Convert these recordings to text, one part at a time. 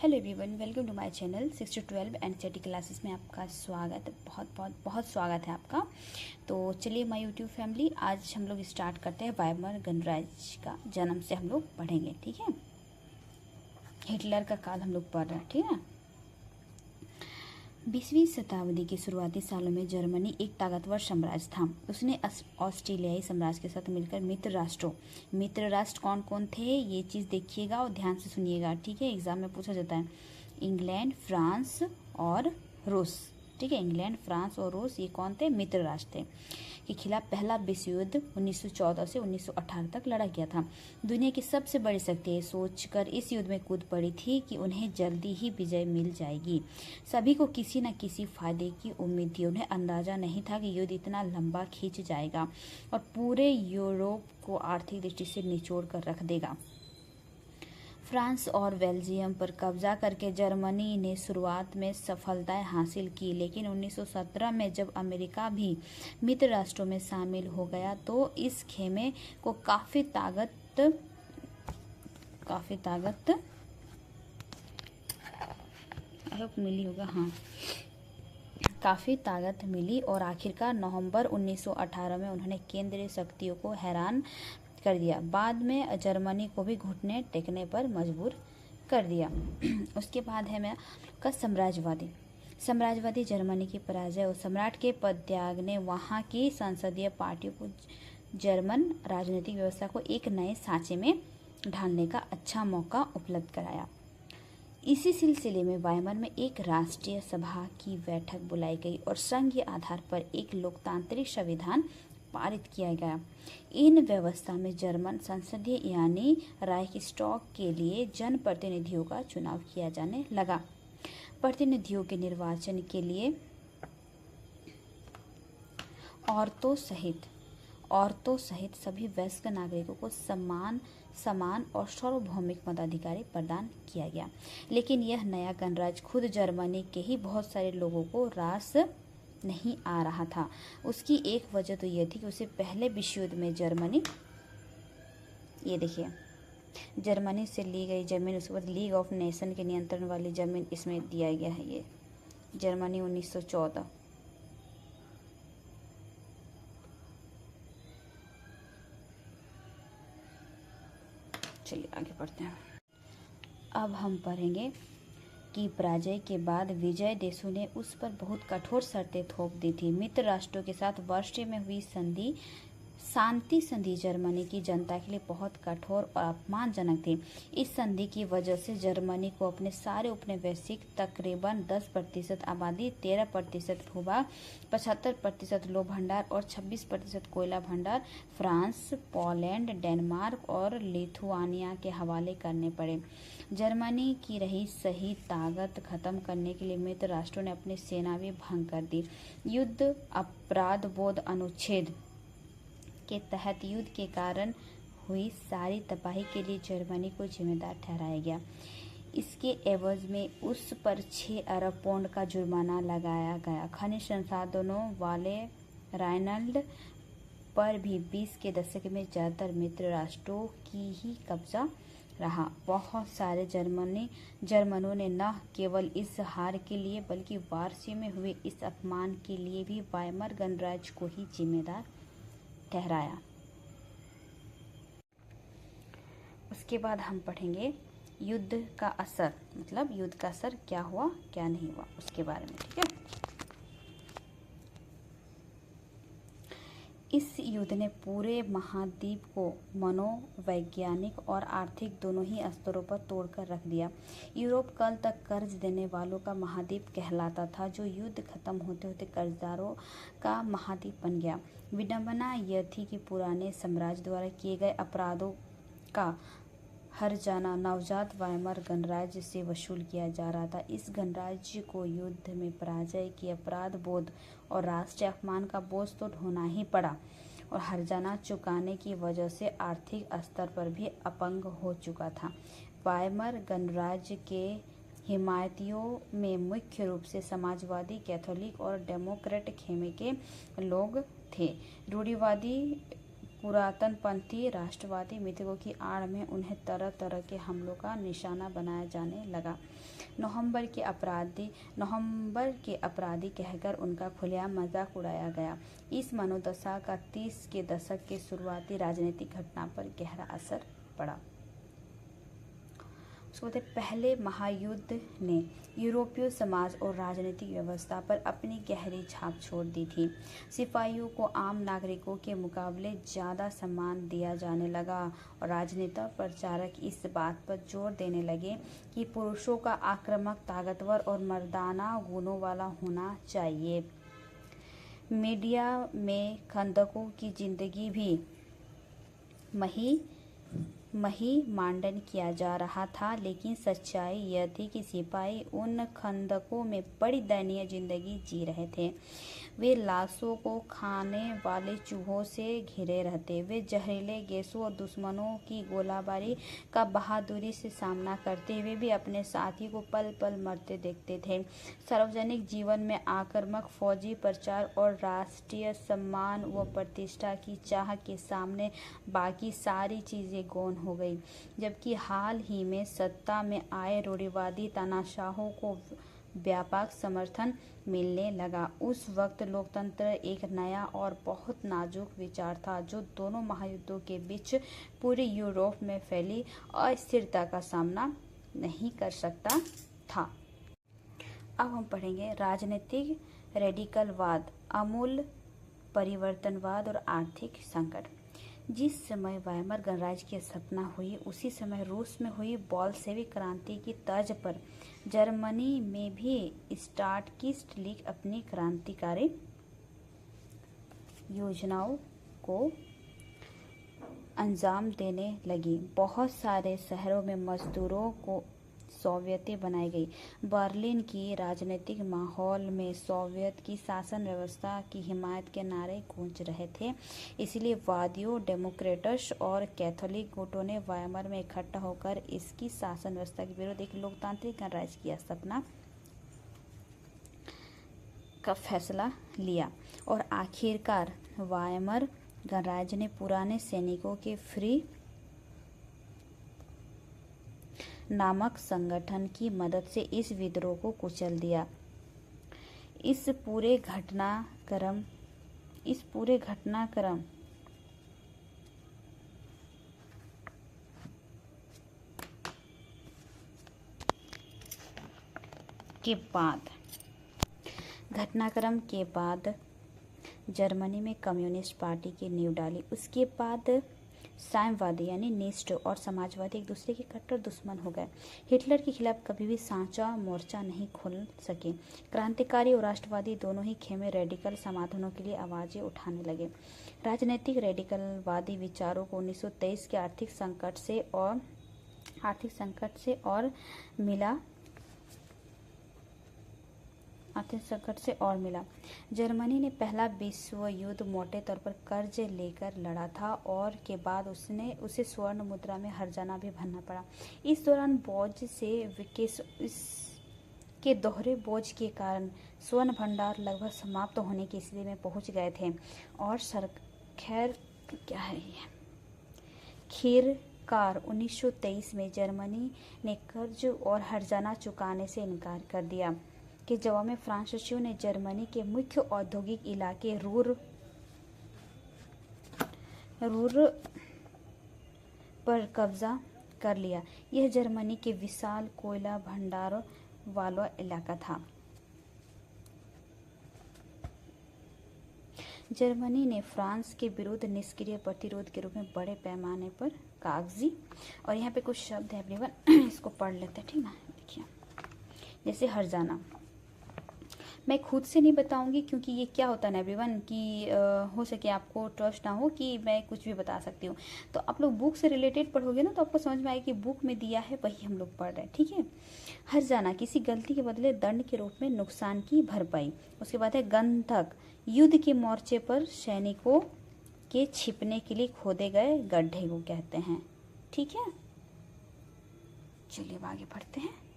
Hello everyone, welcome to my channel 6 to 12 NCERT classes में आपका स्वागत है। बहुत बहुत बहुत स्वागत है आपका। तो चलिए माय यूट्यूब फैमिली, आज हम लोग स्टार्ट करते हैं। वाइमर गणराज्य का जन्म से हम लोग पढ़ेंगे, ठीक है। हिटलर का काल हम लोग पढ़ रहे हैं, ठीक है। 20वीं शताब्दी के शुरुआती सालों में जर्मनी एक ताकतवर साम्राज्य था। उसने ऑस्ट्रेलियाई साम्राज्य के साथ मिलकर मित्र राष्ट्र कौन कौन थे, ये चीज़ देखिएगा और ध्यान से सुनिएगा, ठीक है। एग्जाम में पूछा जाता है। इंग्लैंड, फ्रांस और रूस, ठीक है। इंग्लैंड, फ्रांस और रूस ये कौन थे? मित्र राष्ट्र थे। के खिलाफ पहला विश्व युद्ध 1914 से 1918 तक लड़ा गया था। दुनिया की सबसे बड़ी शक्ति सोचकर इस युद्ध में कूद पड़ी थी कि उन्हें जल्दी ही विजय मिल जाएगी। सभी को किसी न किसी फायदे की उम्मीद थी। उन्हें अंदाजा नहीं था कि युद्ध इतना लंबा खींच जाएगा और पूरे यूरोप को आर्थिक दृष्टि से निचोड़ कर रख देगा। फ्रांस और बेल्जियम पर कब्जा करके जर्मनी ने शुरुआत में सफलताएं हासिल की, लेकिन 1917 में जब अमेरिका भी मित्र राष्ट्रों में शामिल हो गया तो इस खेमे को काफी ताकत काफ़ी ताकत मिली और आखिरकार नवंबर 1918 में उन्होंने केंद्रीय शक्तियों को हैरान कर दिया। बाद में जर्मनी को भी घुटने टेकने पर मजबूर कर दिया। उसके बाद है मैं का साम्राज्यवादी जर्मनी की पराजय और सम्राट के पदत्याग ने वहाँ की संसदीय पार्टियों को जर्मन राजनीतिक व्यवस्था को एक नए सांचे में ढालने का अच्छा मौका उपलब्ध कराया। इसी सिलसिले में वाइमर में एक राष्ट्रीय सभा की बैठक बुलाई गई और संघ के आधार पर एक लोकतांत्रिक संविधान पारित किया गया। इन व्यवस्था में जर्मन संसदीय यानी राइक्सटैग के लिए जनप्रतिनिधियों का चुनाव किया जाने लगा। प्रतिनिधियों के निर्वाचन के लिए औरतों सहित सभी वयस्क नागरिकों को समान और सार्वभौमिक मताधिकार प्रदान किया गया। लेकिन यह नया गणराज्य खुद जर्मनी के ही बहुत सारे लोगों को रास नहीं आ रहा था। उसकी एक वजह तो यह थी कि उसे पहले विश्व युद्ध में जर्मनी से ली गई जमीन, उसके बाद लीग ऑफ नेशन के नियंत्रण वाली जमीन इसमें दिया गया है। ये जर्मनी 1914। चलिए आगे बढ़ते हैं। अब हम पढ़ेंगे कि पराजय के बाद विजय देशों ने उस पर बहुत कठोर शर्तें थोप दी थी। मित्र राष्ट्रों के साथ वर्षे में हुई शांति संधि जर्मनी की जनता के लिए बहुत कठोर और अपमानजनक थी। इस संधि की वजह से जर्मनी को अपने सारे उपनिवेशिक तकरीबन 10% आबादी, 13% भूभाग, 75% लौह भंडार और 26% कोयला भंडार फ्रांस, पोलैंड, डेनमार्क और लिथुआनिया के हवाले करने पड़े। जर्मनी की रही सही ताकत खत्म करने के लिए मित्र राष्ट्रों ने अपनी सेना भी भंग कर दी। युद्ध अपराध बोध अनुच्छेद के तहत युद्ध के कारण हुई सारी तबाही के लिए जर्मनी को जिम्मेदार ठहराया गया। इसके एवज में उस पर 6 अरब पौंड का जुर्माना लगाया गया। खनिज संसाधनों वाले राइनलैंड पर भी 20 के दशक में ज्यादातर मित्र राष्ट्रों की ही कब्जा रहा। बहुत सारे जर्मनों ने न केवल इस हार के लिए बल्कि वार्षे में हुए इस अपमान के लिए भी वाइमर गणराज्य को ही जिम्मेदार ठहराया। उसके बाद हम पढ़ेंगे युद्ध का असर, मतलब युद्ध का असर क्या हुआ क्या नहीं हुआ उसके बारे में, ठीक है। इस युद्ध ने पूरे महाद्वीप को मनोवैज्ञानिक और आर्थिक दोनों ही स्तरों पर तोड़कर रख दिया। यूरोप कल तक कर्ज देने वालों का महाद्वीप कहलाता था, जो युद्ध खत्म होते होते कर्जदारों का महाद्वीप बन गया। विडंबना यह थी कि पुराने साम्राज्य द्वारा किए गए अपराधों का हर्जाना नवजात वाइमर गणराज्य से वसूल किया जा रहा था। इस गणराज्य को युद्ध में पराजय की अपराध बोध और राष्ट्रीय अपमान का बोझ तो ढोना ही पड़ा और हर्जाना चुकाने की वजह से आर्थिक स्तर पर भी अपंग हो चुका था। वाइमर गणराज्य के हिमायतियों में मुख्य रूप से समाजवादी, कैथोलिक और डेमोक्रेट खेमे के लोग थे। रूढ़िवादी पुरातनपंथी राष्ट्रवादी मित्रों की आड़ में उन्हें तरह तरह के हमलों का निशाना बनाया जाने लगा। नवंबर के अपराधी कहकर उनका खुलेआम मजाक उड़ाया गया। इस मनोदशा का 30 के दशक के शुरुआती राजनीतिक घटना पर गहरा असर पड़ा। पहले महायुद्ध ने यूरोपीय समाज और राजनीतिक व्यवस्था पर अपनी गहरी छाप छोड़ दी थी। सिपाहियों को आम नागरिकों के मुकाबले ज़्यादा सम्मान दिया जाने लगा और राजनेता प्रचारक इस बात पर जोर देने लगे कि पुरुषों का आक्रामक, ताकतवर और मर्दाना गुणों वाला होना चाहिए। मीडिया में खंदकों की जिंदगी भी महिमांडन किया जा रहा था, लेकिन सच्चाई यह थी कि सिपाही उन खंदकों में बड़ी दयनीय जिंदगी जी रहे थे। वे लाशों को खाने वाले चूहों से घिरे रहते, वे जहरीले गैसों और दुश्मनों की गोलाबारी का बहादुरी से सामना करते हुए भी अपने साथी को पल पल मरते देखते थे। सार्वजनिक जीवन में आक्रामक फौजी प्रचार और राष्ट्रीय सम्मान व प्रतिष्ठा की चाह के सामने बाकी सारी चीजें गौण हो गई। जबकि हाल ही में सत्ता में आए रूढ़िवादी तानाशाहों को व्यापक समर्थन मिलने लगा, उस वक्त लोकतंत्र एक नया और बहुत नाजुक विचार था जो दोनों महायुद्धों के बीच पूरे यूरोप में फैली अस्थिरता का सामना नहीं कर सकता था। अब हम पढ़ेंगे राजनीतिक रेडिकलवाद, आमूल परिवर्तनवाद और आर्थिक संकट। जिस समय वाइमर गणराज्य की स्थापना हुई, उसी समय रूस में हुई बोल्शेविक क्रांति की तर्ज पर जर्मनी में भी स्टार्किस्ट लीग अपनी क्रांतिकारी योजनाओं को अंजाम देने लगी। बहुत सारे शहरों में मजदूरों को सोवियतें बनाई गई। बर्लिन की राजनीतिक माहौल में सोवियत की शासन व्यवस्था की हिमायत के नारे गूंज रहे थे। इसलिए वादियों, डेमोक्रेट्स और कैथोलिक गुटों ने वाइमर में इकट्ठा होकर इसकी शासन व्यवस्था के विरुद्ध एक लोकतांत्रिक गणराज्य की स्थापना का फैसला लिया और आखिरकार वाइमर गणराज्य ने पुराने सैनिकों के फ्री नामक संगठन की मदद से इस विद्रोह को कुचल दिया। इस पूरे घटनाक्रम के बाद जर्मनी में कम्युनिस्ट पार्टी की नींव डाली। उसके बाद साम्यवादी यानी नीस्ट और समाजवादी एक दूसरे के कट्टर दुश्मन हो गए। हिटलर के खिलाफ कभी भी सांचा मोर्चा नहीं खोल सके। क्रांतिकारी और राष्ट्रवादी दोनों ही खेमे रेडिकल समाधानों के लिए आवाजें उठाने लगे। राजनीतिक रेडिकलवादी विचारों को 1923 के आर्थिक संकट से और मिला। जर्मनी ने पहला विश्व युद्ध मोटे तौर पर कर्ज लेकर लड़ा था और के बाद उसे स्वर्ण मुद्रा में हर्जाना भी भरना पड़ा। इस दौरान के दोहरे बोझ के कारण स्वर्ण भंडार लगभग समाप्त होने की स्थिति में पहुंच गए थे और आखिरकार 1923 में जर्मनी ने कर्ज और हर्जाना चुकाने से इनकार कर दिया। के जवाब में फ्रांसीसियों ने जर्मनी के मुख्य औद्योगिक इलाके रूर पर कब्जा कर लिया। यह जर्मनी के विशाल कोयला भंडार वाला इलाका था। जर्मनी ने फ्रांस के विरुद्ध निष्क्रिय प्रतिरोध के रूप में बड़े पैमाने पर कागजी, और यहाँ पे कुछ शब्द है एवरीवन, इसको पढ़ लेते हैं, ठीक ना। देखिए, जैसे हर्जाना मैं खुद से नहीं बताऊंगी क्योंकि ये क्या होता है ना एवरीवन कि हो सके आपको ट्रस्ट ना हो कि मैं कुछ भी बता सकती हूँ। तो आप लोग बुक से रिलेटेड पढ़ोगे ना तो आपको समझ में आएगा कि बुक में दिया है वही हम लोग पढ़ रहे हैं, ठीक है। हर्जाना किसी गलती के बदले दंड के रूप में नुकसान की भरपाई। उसके बाद है गंधक, युद्ध के मोर्चे पर सैनिकों के छिपने के लिए खोदे गए गड्ढे को कहते हैं, ठीक है। चलिए अब आगे बढ़ते हैं।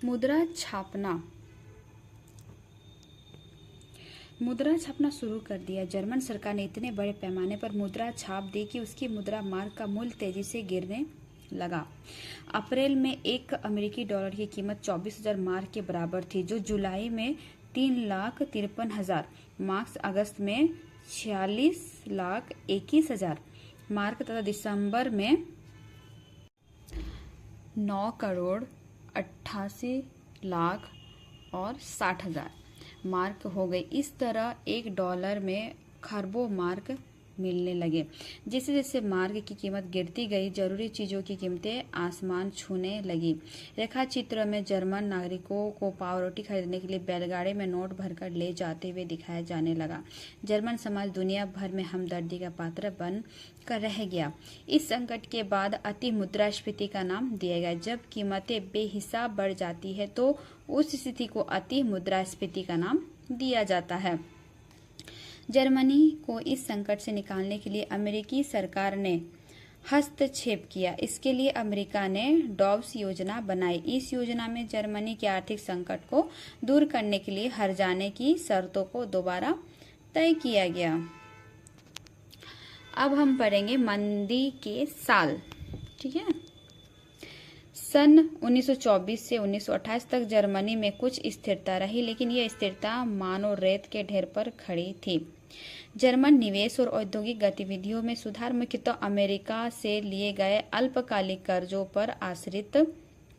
मुद्रा छापना मुद्रा छापना शुरू कर दिया। जर्मन सरकार ने इतने बड़े पैमाने पर मुद्रा छाप दी कि उसकी मुद्रा मार्क का मूल्य तेजी से गिरने लगा। अप्रैल में एक अमेरिकी डॉलर की कीमत 24,000 मार्क के बराबर थी, जो जुलाई में 3,53,000 मार्क, अगस्त में 46,21,000 मार्क तथा दिसंबर में 9,88,60,000 मार्क हो गई। इस तरह एक डॉलर में खरबों मार्क मिलने लगे। जैसे जैसे मार्क की कीमत गिरती गई, जरूरी चीजों की कीमतें आसमान छूने लगी। रेखा चित्र में जर्मन नागरिकों को पाव रोटी खरीदने के लिए बैलगाड़ी में नोट भरकर ले जाते हुए दिखाया जाने लगा। जर्मन समाज दुनिया भर में हमदर्दी का पात्र बन कर रह गया। इस संकट के बाद अति मुद्रास्फीति का नाम दिया गया। जब कीमतें बेहिसाब बढ़ जाती है तो उस स्थिति को अति मुद्रास्फीति का नाम दिया जाता है। जर्मनी को इस संकट से निकालने के लिए अमेरिकी सरकार ने हस्तक्षेप किया। इसके लिए अमेरिका ने डॉब्स योजना बनाई। इस योजना में जर्मनी के आर्थिक संकट को दूर करने के लिए हर्जाने की शर्तों को दोबारा तय किया गया। अब हम पढ़ेंगे मंदी के साल। ठीक है। सन 1924 से 1928 तक जर्मनी में कुछ स्थिरता रही, लेकिन यह स्थिरता मानो रेत के ढेर पर खड़ी थी। जर्मन निवेश और औद्योगिक गतिविधियों में सुधार मुख्यतः अमेरिका से लिए गए अल्पकालिक कर्जों पर आश्रित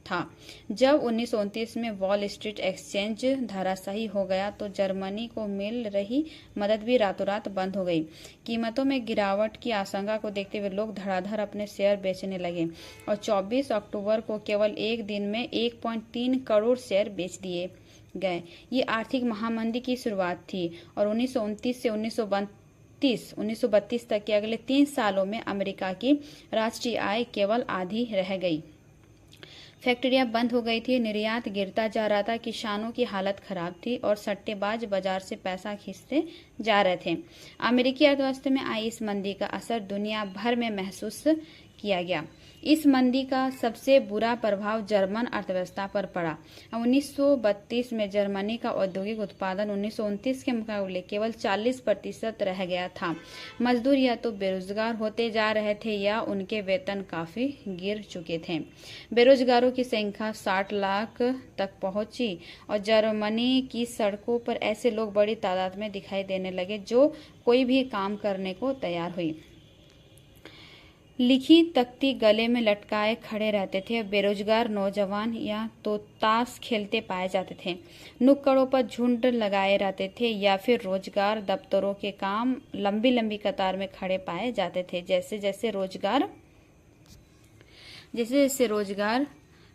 था। जब 1929 में वॉल स्ट्रीट एक्सचेंज धराशायी हो गया तो जर्मनी को मिल रही मदद भी रातों रात बंद हो गई। कीमतों में गिरावट की आशंका को देखते हुए लोग धड़ाधड़ अपने शेयर बेचने लगे और 24 अक्टूबर को केवल एक दिन में 1.3 करोड़ शेयर बेच दिए गए। ये आर्थिक महामंदी की शुरुआत थी और 1929 से 1932 तक के अगले 3 सालों में अमेरिका की राष्ट्रीय आय केवल आधी रह गई। फैक्ट्रियां बंद हो गई थी, निर्यात गिरता जा रहा था, किसानों की हालत खराब थी और सट्टेबाज बाजार से पैसा खींचते जा रहे थे। अमेरिकी अर्थव्यवस्था में आई इस मंदी का असर दुनिया भर में महसूस किया गया। इस मंदी का सबसे बुरा प्रभाव जर्मन अर्थव्यवस्था पर पड़ा। 1932 में जर्मनी का औद्योगिक उत्पादन 1929 के मुकाबले केवल 40% रह गया था। मजदूर या तो बेरोजगार होते जा रहे थे या उनके वेतन काफी गिर चुके थे। बेरोजगारों की संख्या 60 लाख तक पहुंची और जर्मनी की सड़कों पर ऐसे लोग बड़ी तादाद में दिखाई देने लगे जो कोई भी काम करने को तैयार हुई। लिखी तख्ती गले में लटकाए खड़े रहते थे। बेरोजगार नौजवान या तो ताश खेलते पाए जाते थे, नुक्कड़ों पर झुंड लगाए रहते थे या फिर रोजगार दफ्तरों के काम लंबी लंबी कतार में खड़े पाए जाते थे। जैसे जैसे रोजगार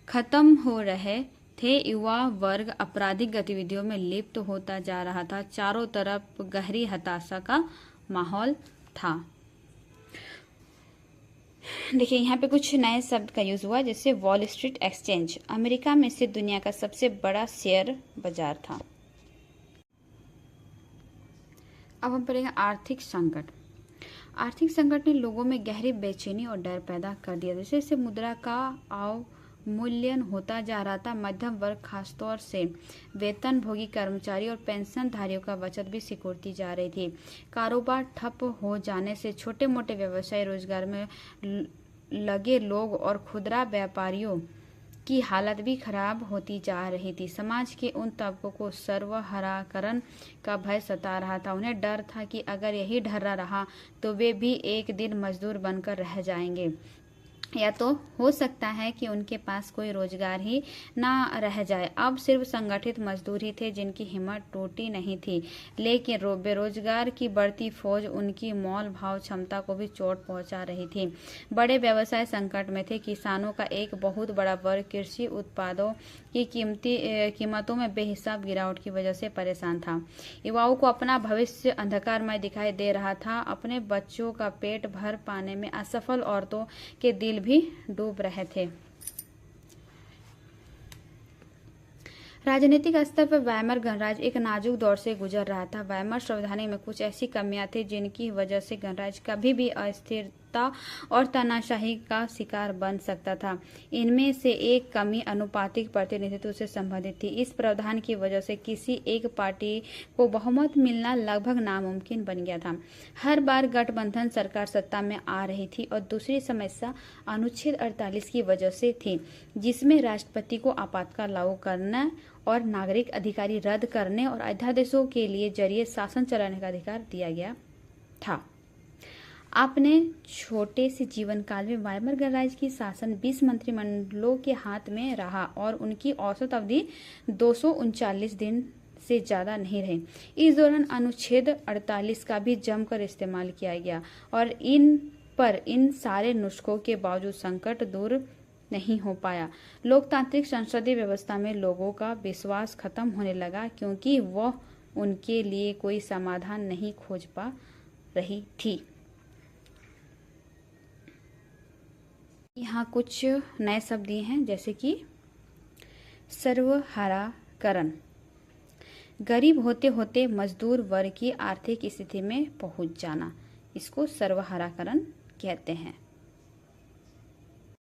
खत्म हो रहे थे, युवा वर्ग आपराधिक गतिविधियों में लिप्त होता जा रहा था। चारों तरफ गहरी हताशा का माहौल था। देखिए यहाँ पे कुछ नए शब्द का यूज हुआ, जैसे वॉल स्ट्रीट एक्सचेंज अमेरिका में से दुनिया का सबसे बड़ा शेयर बाजार था। अब हम पढ़ेंगे आर्थिक संकट। आर्थिक संकट ने लोगों में गहरी बेचैनी और डर पैदा कर दिया। जैसे जैसे मुद्रा का अवमूल्यन होता जा रहा था, मध्यम वर्ग खासतौर से वेतनभोगी कर्मचारी और पेंशनधारियों का बचत भी सिकुड़ती जा रही थी। कारोबार ठप हो जाने से छोटे मोटे व्यवसायी, रोजगार में लगे लोग और खुदरा व्यापारियों की हालत भी खराब होती जा रही थी। समाज के उन तबकों को सर्वहाराकरण का भय सता रहा था। उन्हें डर था कि अगर यही ढर्रा रहा तो वे भी एक दिन मजदूर बनकर रह जाएंगे, या तो हो सकता है कि उनके पास कोई रोजगार ही ना रह जाए। अब सिर्फ संगठित मजदूर ही थे जिनकी हिम्मत टूटी नहीं थी, लेकिन बेरोजगार की बढ़ती फौज उनकी मोल भाव क्षमता को भी चोट पहुंचा रही थी। बड़े व्यवसाय संकट में थे। किसानों का एक बहुत बड़ा वर्ग कृषि उत्पादों की कीमतों में बेहिसाब गिरावट की वजह से परेशान था। युवाओं को अपना भविष्य अंधकारमय दिखाई दे रहा था। अपने बच्चों का पेट भर पाने में असफल औरतों के दिल भी डूब रहे थे। राजनीतिक स्तर पर वाइमर गणराज्य एक नाजुक दौर से गुजर रहा था। वाइमर संविधान में कुछ ऐसी कमियां थी जिनकी वजह से गणराज्य कभी भी अस्थिर सत्ता और तानाशाही का शिकार बन सकता था। इनमें से एक कमी अनुपातिक प्रतिनिधित्व से संबंधित थी। इस प्रावधान की वजह से किसी एक पार्टी को बहुमत मिलना लगभग नामुमकिन बन गया था। हर बार गठबंधन सरकार सत्ता में आ रही थी। और दूसरी समस्या अनुच्छेद 48 की वजह से थी, जिसमें राष्ट्रपति को आपातकाल लागू करना और नागरिक अधिकारी रद्द करने और अध्यादेशों के लिए जरिए शासन चलाने का अधिकार दिया गया था। अपने छोटे से जीवन काल में वायमर गणराज्य की शासन 20 मंत्रिमंडलों के हाथ में रहा और उनकी औसत अवधि 239 दिन से ज्यादा नहीं रही। इस दौरान अनुच्छेद 48 का भी जमकर इस्तेमाल किया गया और इन सारे नुस्खों के बावजूद संकट दूर नहीं हो पाया। लोकतांत्रिक संसदीय व्यवस्था में लोगों का विश्वास खत्म होने लगा, क्योंकि वह उनके लिए कोई समाधान नहीं खोज पा रही थी। यहाँ कुछ नए शब्द दिए हैं, जैसे कि सर्वहाराकरण, गरीब होते होते मजदूर वर्ग की आर्थिक स्थिति में पहुंच जाना, इसको सर्वहाराकरण कहते हैं।